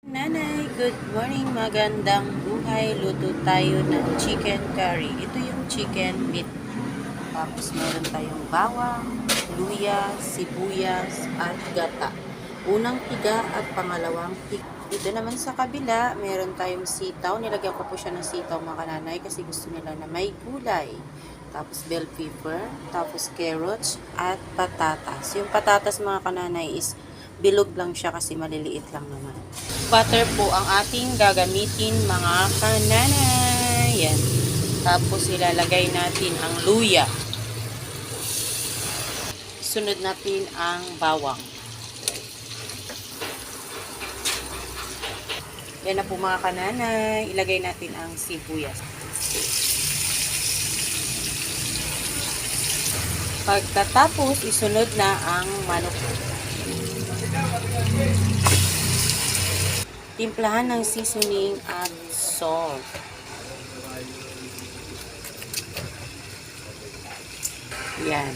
Nanay, good morning, magandang buhay. Luto tayo ng chicken curry. Ito yung chicken meat. Tapos meron tayong bawang, luya, sibuyas, at gata. Unang tiga at pangalawang tiga. Dito naman sa kabila, meron tayong sitaw. Nilagyan ko po siya ng sitaw mga kananay kasi gusto nila na may gulay. Tapos bell pepper, tapos carrots, at patatas. Yung patatas mga kananay is bilog lang siya kasi maliliit lang naman. Butter po ang ating gagamitin mga kananay. Yan. Tapos ilalagay natin ang luya. Sunod natin ang bawang. Yan na po mga kananay. Ilagay natin ang sibuyas. Pagkatapos, isunod na ang manok. Timplahan ng seasoning at salt. Yan.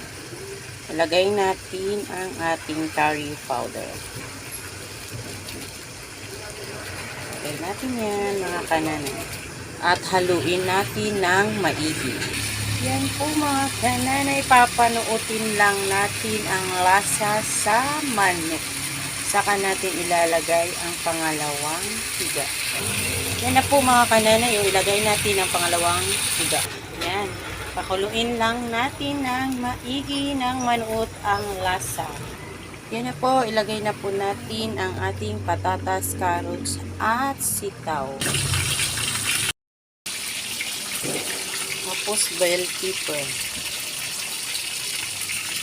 Ilagay natin ang ating curry powder. Ilagay natin yan mga kananay. At haluin natin ng maigi. Yan po mga kananay. Papanuotin lang natin ang lasa sa manok. Saka natin ilalagay ang pangalawang tiga. Yan na po mga kananay. Ilagay natin ang pangalawang tiga. Yan. Pakuluin lang natin ng maigi ng manuot ang lasa. Yan na po. Ilagay na po natin ang ating patatas, carrots at sitaw. Tapos bell pepper.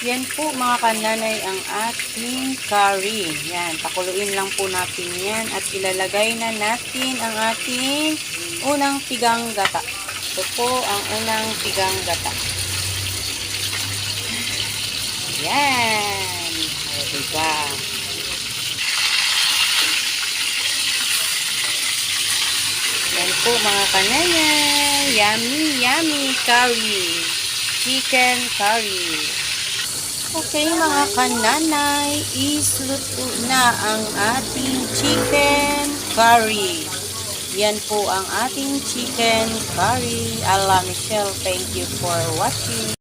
Yan po mga kananay ang ating curry. Yan, pakuluin lang po natin yan at ilalagay na natin ang ating unang tigang gata. Ito po ang unang tigang gata. Yan. O, diba? Yan po mga kananay. Yummy, yummy curry. Chicken curry. Okay mga kananay, isluto na ang ating chicken curry. Yan po ang ating chicken curry. Ala Michelle, thank you for watching.